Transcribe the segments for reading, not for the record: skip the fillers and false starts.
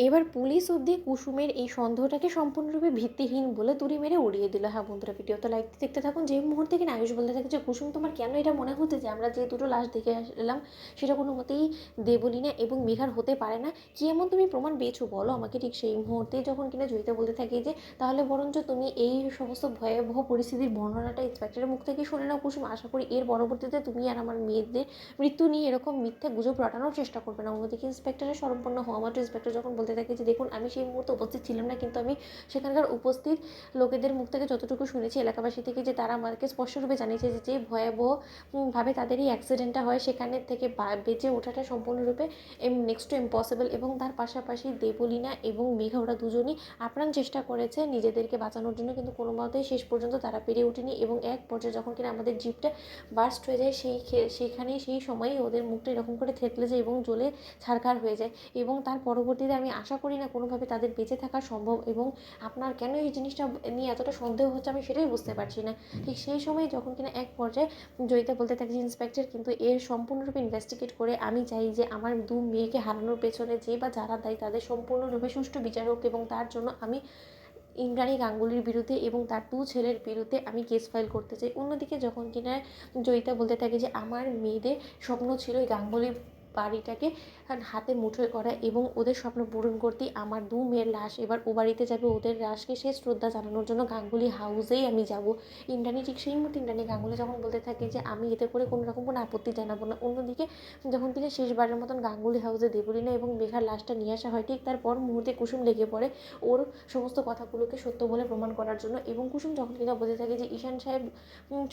এবার পুলিশ অবধি কুসুমের এই সন্দেহটাকে সম্পূর্ণরূপে ভিত্তিহীন বলে তুড়ি মেরে উড়িয়ে দিল। হ্যাঁ বন্ধুরা, ভিডিওতে লাইক দিয়ে দেখতে থাকুন। যে মুহূর্তে কিনা আয়ুষ বলতে থাকে যে কুসুম তোমার কেন এটা মনে হচ্ছে যে আমরা যে দুটো লাশ দেখে এলাম সেটা কোনো মতেই দেবলীনা এবং মেঘার হতে পারে না, কি এমন তুমি প্রমাণ পেয়েছো বলো আমাকে। ঠিক সেই মুহূর্তে যখন কিনা জয়িতা বলতে থাকে যে তাহলে বরঞ্চ তুমি এই সমস্ত ভয়াবহ পরিস্থিতির বর্ণনাটা ইন্সপেক্টরের মুখ থেকে শুনে নাও কুসুম, আশা করি এর পরবর্তীতে তুমি আর আমার মেয়েদের মৃত্যু নিয়ে এরকম মিথ্যে গুজব রটানোর চেষ্টা করবে না। অন্যদিকে ইন্সপেক্টরের শরণাপন্ন হওয়া মাত্র ইন্সপেক্টর যখন বলতে থাকে যে দেখুন আমি সেই মুহূর্তে উপস্থিত ছিলাম না, কিন্তু আমি সেখানকার উপস্থিত লোকেদের মুখ থেকে যতটুকু শুনেছি, এলাকাবাসী থেকে, যে তারা আমাকে স্পষ্টরূপে জানিয়েছে যে ভয়াবহ ভাবে তাদের এই অ্যাক্সিডেন্টটা হয় সেখানে থেকে বেঁচে ওঠাটা সম্পূর্ণরূপে নেক্সট টু ইম্পসিবল। এবং তার পাশাপাশি দেবলীনা এবং মেঘা ওরা দুজনই আপ্রাণ চেষ্টা করেছে নিজেদেরকে বাঁচানোর জন্য, কিন্তু কোনো মতেই শেষ পর্যন্ত তারা পেরে ওঠেনি। এবং এক পর্যায়ে যখন কিনা আমাদের জিপটা বার্স্ট হয়ে যায় সেইখানেই সেই সময়ই ওদের মুখটা এরকম করে থেতলে যায় এবং জ্বলে ছারখার হয়ে যায়। এবং তার পরবর্তীতে আমি আশা করি না কোনোভাবে তাদের বেঁচে থাকা সম্ভব। এবং আপনার কেন এই জিনিসটা নিয়ে এতটা সন্দেহ হচ্ছে আমি সেটাই বুঝতে পারছি না। ঠিক সেই সময় যখন কিনা এক পর্যায়ে জয়িতা বলতে থাকে যে ইন্সপেক্টর কিন্তু এর সম্পূর্ণরূপে ইনভেস্টিগেট করে আমি চাই যে আমার দু মেয়েকে হারানোর পেছনে যে বা যারা দায়ী তাদের সম্পূর্ণরূপে সুষ্ঠু বিচার হোক, এবং তার জন্য আমি ইন্দ্রাণী গাঙ্গুলির বিরুদ্ধে এবং তার দু ছেলের বিরুদ্ধে আমি কেস ফাইল করতে চাই। অন্যদিকে যখন কিনা জয়িতা বলতে থাকে যে আমার মেয়েদের স্বপ্ন ছিল এই গাঙ্গুলির বাড়িটাকে হাতে মুঠোয় করা, এবং ওদের স্বপ্ন পূরণ করতেই আমার দু মেয়ের লাশ এবার ও বাড়িতে যাবে, ওদের লাশকে শেষ শ্রদ্ধা জানানোর জন্য গাঙ্গুলি হাউসেই আমি যাব। ইন্দ্রাণী ঠিক সেই মুহূর্তে ইন্দ্রাণী গাঙ্গুলি যখন বলতে থাকে যে আমি এতে করে কোনো রকম কোনো আপত্তি জানাবো না। অন্যদিকে যখন তিনি শেষবারের মতন গাঙ্গুলি হাউসে দেবলীনা এবং মেঘার লাশটা নিয়ে আসা হয়, ঠিক তার পর মুহূর্তে কুসুম লেগে পড়ে ওর সমস্ত কথাগুলোকে সত্য বলে প্রমাণ করার জন্য। এবং কুসুম যখন কিনা বলতে থাকে যে ঈশান সাহেব,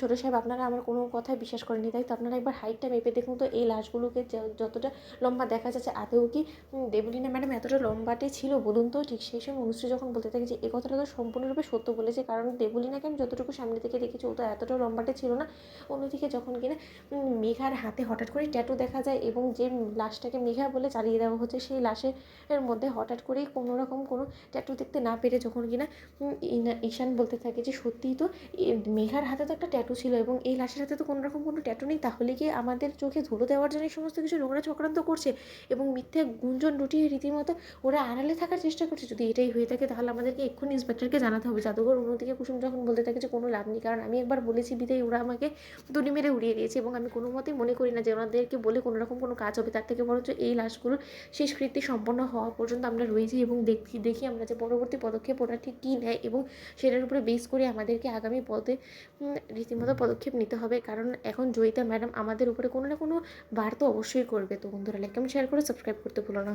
ছোটো সাহেব, আপনারা আমার কোনো কথায় বিশ্বাস করেনি তাই তো, আপনারা একবার হাইটটা মেপে দেখুন তো এই লাশগুলোকে যতটা লম্বা দেখা যাচ্ছে আদৌ কি দেবলীনা ম্যাডাম এতটা লম্বাটে ছিল বলুন তো। ঠিক সেই সময় অনুশ্রী যখন বলতে থাকে যে এ কথাটা তো সম্পূর্ণরূপে সত্য বলেছে, কারণ দেবলীনাকে আমি যতটুকু সামনে থেকে দেখেছি ও তো এতটা লম্বাটে ছিল না। অন্যদিকে যখন কিনা মেঘার হাতে হঠাৎ করে ট্যাটু দেখা যায় এবং যে লাশটাকে মেঘা বলে চালিয়ে দেওয়া হচ্ছে সেই লাশের মধ্যে হঠাৎ করেই কোনো রকম কোনো ট্যাটু দেখতে না পেরে যখন কিনা ঈশান বলতে থাকে যে সত্যিই তো মেঘার হাতে তো একটা ট্যাটু ছিল এবং এই লাশের হাতে তো কোনো রকম কোনো ট্যাটু নেই, তাহলে কি আমাদের চোখে ধুলো দেওয়ার জন্য এই সমস্ত কিছু নোংরা চক্রান্ত করছে এবং মিথ্যে গুঞ্জন রটিয়ে রীতিমতো ওরা আড়ালে থাকার চেষ্টা করছে। যদি এটাই হয়ে থাকে তাহলে আমাদেরকে এক্ষুনি ইন্সপেক্টরকে জানাতে হবে জাদুঘর। অন্যদিকে কুসুম যখন বলতে থাকে যে কোনো লাভ নেই, কারণ আমি একবার বলেছি বিদায় ওরা আমাকে দড়ি মেরে উড়িয়ে দিয়েছে এবং আমি কোনো মতেই মনে করি না যে ওনাদেরকে বলে কোনো রকম কোনো কাজ হবে। তার থেকে বরঞ্চ এই লাশগুলোর শেষকৃত্য সম্পন্ন হওয়া পর্যন্ত আমরা রয়েছি এবং দেখি আমরা যে পরবর্তী পদক্ষেপ ওরা ঠিক কী নেয়, এবং সেটার উপরে বেস করে আমাদেরকে আগামী পথে রীতিমতো পদক্ষেপ নিতে হবে। কারণ এখন জয়িতা ম্যাডাম আমাদের উপরে কোনো না কোনো বার তো অবশ্যই করবে। তো বন্ধুরা লাইক কমেন্ট শেয়ার করে সাবস্ক্রাইব করতে ভুলো না।